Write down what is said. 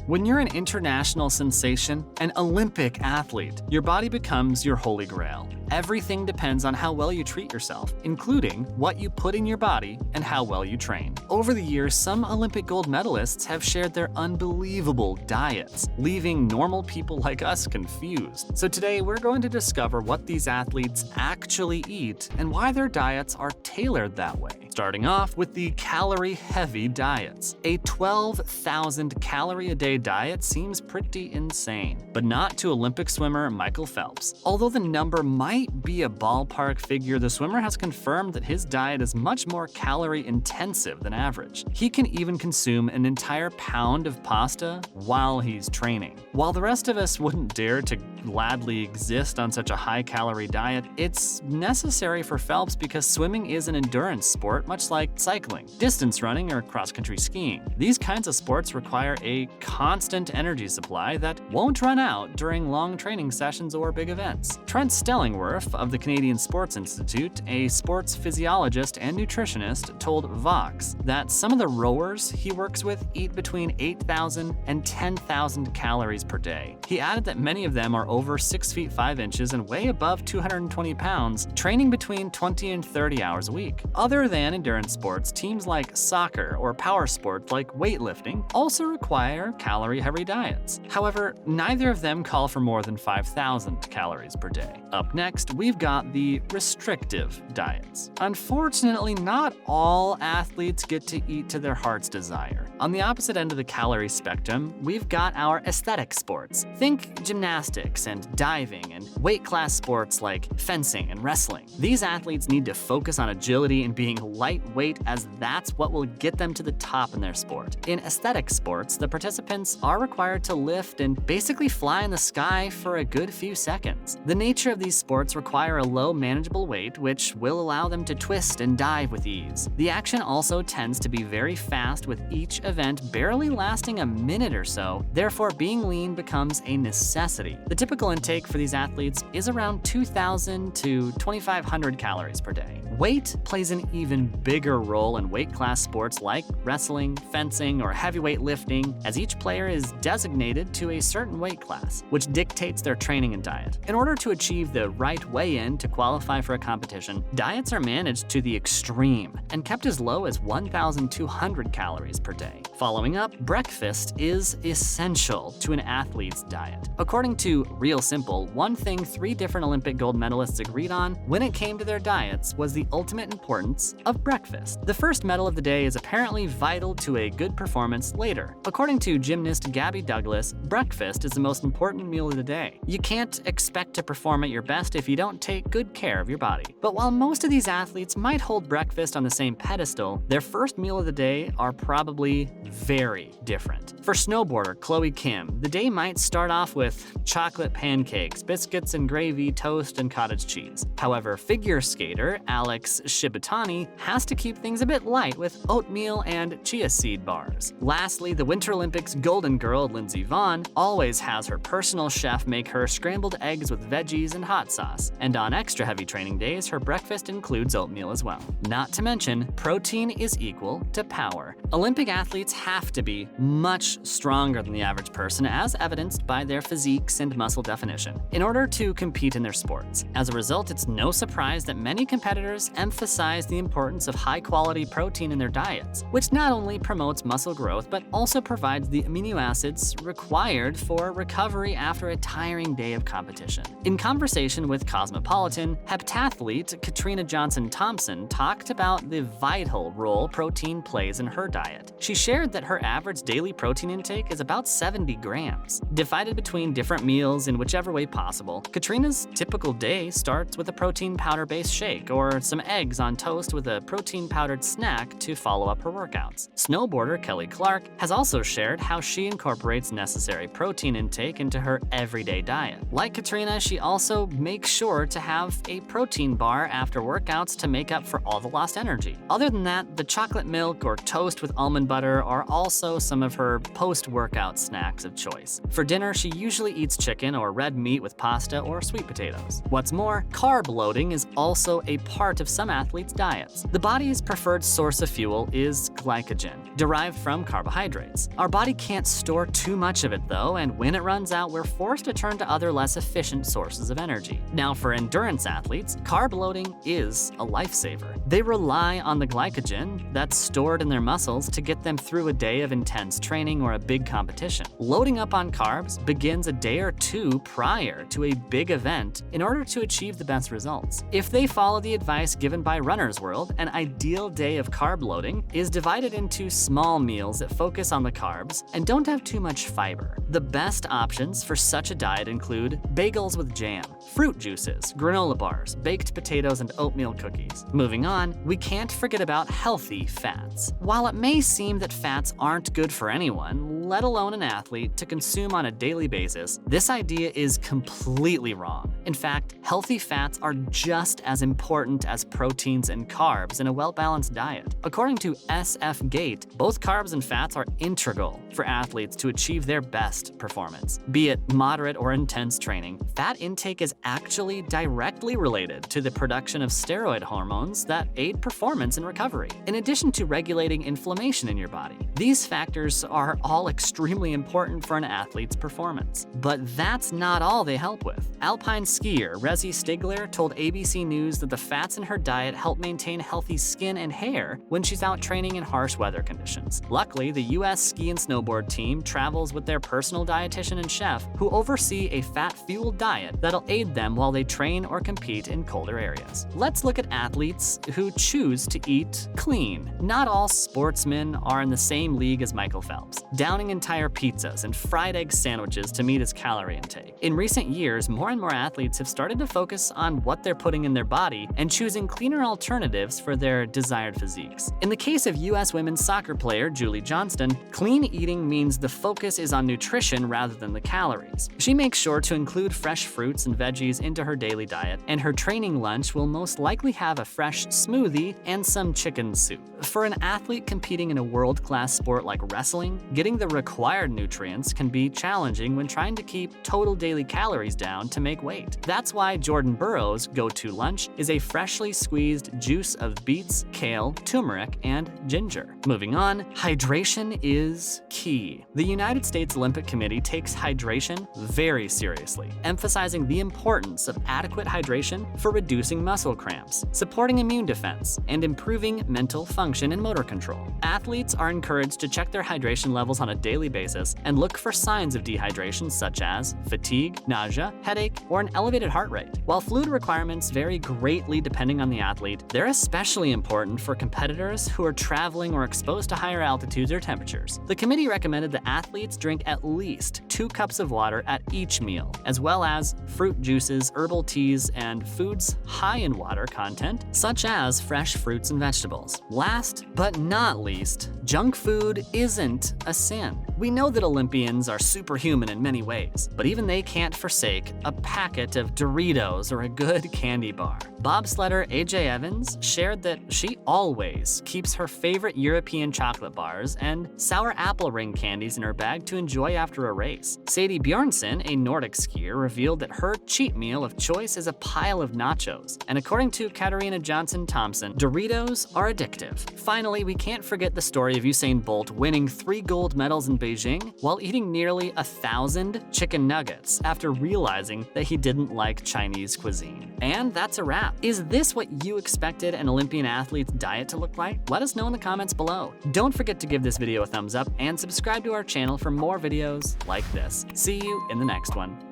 When you're an international sensation, an Olympic athlete, your body becomes your holy grail. Everything depends on how well you treat yourself, including what you put in your body and how well you train. Over the years, some Olympic gold medalists have shared their unbelievable diets, leaving normal people like us confused. So today, we're going to discover what these athletes actually eat and why their diets are tailored that way. Starting off with the calorie-heavy diets. A 12,000 calorie a day diet seems pretty insane, but not to Olympic swimmer Michael Phelps. Although the number might be a ballpark figure, the swimmer has confirmed that his diet is much more calorie-intensive than average. He can even consume an entire pound of pasta while he's training. While the rest of us wouldn't dare to gladly exist on such a high-calorie diet, it's necessary for Phelps because swimming is an endurance sport much like cycling, distance running, or cross-country skiing. These kinds of sports require a constant energy supply that won't run out during long training sessions or big events. Trent Stellingworth of the Canadian Sports Institute, a sports physiologist and nutritionist, told Vox that some of the rowers he works with eat between 8,000 and 10,000 calories per day. He added that many of them are over 6 feet 5 inches and weigh above 220 pounds, training between 20 and 30 hours a week. Other than endurance sports, teams like soccer or power sports like weightlifting also require calorie-heavy diets. However, neither of them call for more than 5,000 calories per day. Up next, we've got the restrictive diets. Unfortunately, not all athletes get to eat to their heart's desire. On the opposite end of the calorie spectrum, we've got our aesthetic sports. Think gymnastics and diving and weight class sports like fencing and wrestling. These athletes need to focus on agility and being lightweight, as that's what will get them to the top in their sport. In aesthetic sports, the participants are required to lift and basically fly in the sky for a good few seconds. The nature of these sports require a low manageable weight, which will allow them to twist and dive with ease. The action also tends to be very fast, with each event barely lasting a minute or so, therefore being lean becomes a necessity. The typical intake for these athletes is around 2,000 to 2,500 calories per day. Weight plays an even bigger role in weight class sports like wrestling, fencing, or heavyweight lifting, as each player is designated to a certain weight class, which dictates their training and diet. In order to achieve the right weigh-in to qualify for a competition, diets are managed to the extreme and kept as low as 1,200 calories per day. Following up, breakfast is essential to an athlete's diet. According to Real Simple, one thing 3 different Olympic gold medalists agreed on when it came to their diets was the ultimate importance of breakfast. The first medal of the day is apparently vital to a good performance later. According to gymnast Gabby Douglas, breakfast is the most important meal of the day. You can't expect to perform at your best if you don't take good care of your body. But while most of these athletes might hold breakfast on the same pedestal, their first meal of the day are probably very different. For snowboarder Chloe Kim, the day might start off with chocolate pancakes, biscuits and gravy, toast, and cottage cheese. However, figure skater Alex Shibutani has to keep things a bit light with oatmeal and chia seed bars. Lastly, the Winter Olympics golden girl Lindsey Vonn always has her personal chef make her scrambled eggs with veggies and hot sauce. And on extra heavy training days, her breakfast includes oatmeal as well. Not to mention, protein is equal to power. Olympic athletes have to be much stronger than the average person, as evidenced by their physiques and muscle definition, in order to compete in their sports. As a result, it's no surprise that many competitors emphasize the importance of high-quality protein in their diets, which not only promotes muscle growth, but also provides the amino acids required for recovery after a tiring day of competition. In conversation with Cosmopolitan, heptathlete Katrina Johnson-Thompson talked about the vital role protein plays in her diet. She shared that her average daily protein intake is about 70 grams, divided between different meals in whichever way possible. Katrina's typical day starts with a protein powder-based shake or some eggs on toast with a protein-powdered snack to follow up her workouts. Snowboarder Kelly Clark has also shared how she incorporates necessary protein intake into her everyday diet. Like Katrina, she also makes sure to have a protein bar after workouts to make up for all the lost energy. Other than that, the chocolate milk or toast with almond butter are also some of her post-workout snacks of choice. For dinner, she usually eats chicken or red meat with pasta or sweet potatoes. What's more, carb loading is also a part of some athletes' diets. The body's preferred source of fuel is glycogen, derived from carbohydrates. Our body can't store too much of it though, and when it runs out, we're forced to turn to other less efficient sources of energy. Now, for endurance athletes, carb loading is a lifesaver. They rely on the glycogen that's stored in their muscles to get them through a day of intense training or a big competition. Loading up on carbs begins a day or two prior to a big event in order to achieve the best results. If they follow the advice given by Runner's World, an ideal day of carb loading is divided into small meals that focus on the carbs and don't have too much fiber. The best options for such a diet include bagels with jam, fruit juices, granola bars, baked potatoes, and oatmeal cookies. Moving on, we can't forget about healthy fats. While it may seem that fats aren't good for anyone, let alone an athlete, to consume on a daily basis, this idea is completely wrong. In fact, healthy fats are just as important as proteins and carbs in a well-balanced diet. According to SF Gate, both carbs and fats are integral for athletes to achieve their best performance. Be it moderate or intense training, fat intake is actually directly related to the production of steroid hormones that aid performance and recovery, in addition to regulating inflammation in your body. These factors are all extremely important for an athlete's performance. But that's not all they help with. Alpine skier Rezi Stigler told ABC News that the fats in her diet help maintain healthy skin and hair when she's out training in harsh weather conditions. Luckily, the US ski and snowboard team travels with their personal dietitian and chef who oversee a fat-fueled diet that'll aid them while they train or compete in colder areas. Let's look at athletes who choose to eat clean. Not all sportsmen are in the same league as Michael Phelps, downing entire pizzas and fried egg sandwiches to meet his calorie intake. In recent years, more and more athletes have started to focus on what they're putting in their body and choosing cleaner alternatives for their desired physiques. In the case of US women's soccer player Julie Johnston, clean eating means the focus is on nutrition rather than the calories. She makes sure to include fresh fruits and veggies into her daily diet, and her training lunch will most likely have a fresh smoothie and some chicken soup. For an athlete competing in a world-class sport like wrestling, getting the required nutrients can be challenging when trying to keep total daily calories down to make weight. That's why Jordan Burroughs' go-to lunch is a freshly squeezed juice of beets, kale, turmeric, and ginger. Moving on, hydration is key. The United States Olympic Committee takes hydration very seriously, emphasizing the importance of adequate hydration for reducing muscle cramps, supporting immune defense, and improving mental function and motor control. Athletes are encouraged to check their hydration levels on a daily basis and look for signs of dehydration such as fatigue, nausea, headache, or an elevated heart rate. While fluid requirements vary greatly depending on the athlete, they're especially important for competitors who are traveling or exposed to higher altitudes or temperatures. The committee recommended that athletes drink at least 2 cups of water at each meal, as well as fruit juices, herbal teas, and foods high in water content, such as fresh fruits and vegetables. Last but not least, junk food isn't a sin. We know that Olympians are superhuman in many ways, but even they can't forsake a packet of Doritos or a good candy bar. Bobsledder AJ Evans shared that she always keeps her favorite European chocolate bars and sour apple ring candies in her bag to enjoy after a race. Sadie Bjornsson, a Nordic skier, revealed that her cheat meal of choice is a pile of nachos. And according to Katarina Johnson-Thompson, Doritos are addictive. Finally, we can't forget the story of Usain Bolt winning 3 gold medals in Beijing while eating nearly 1,000 chicken nuggets after realizing that he didn't like Chinese cuisine. And that's a wrap. Is this what you expected an Olympian athlete's diet to look like? Let us know in the comments below. Don't forget to give this video a thumbs up and subscribe to our channel for more videos like this. See you in the next one.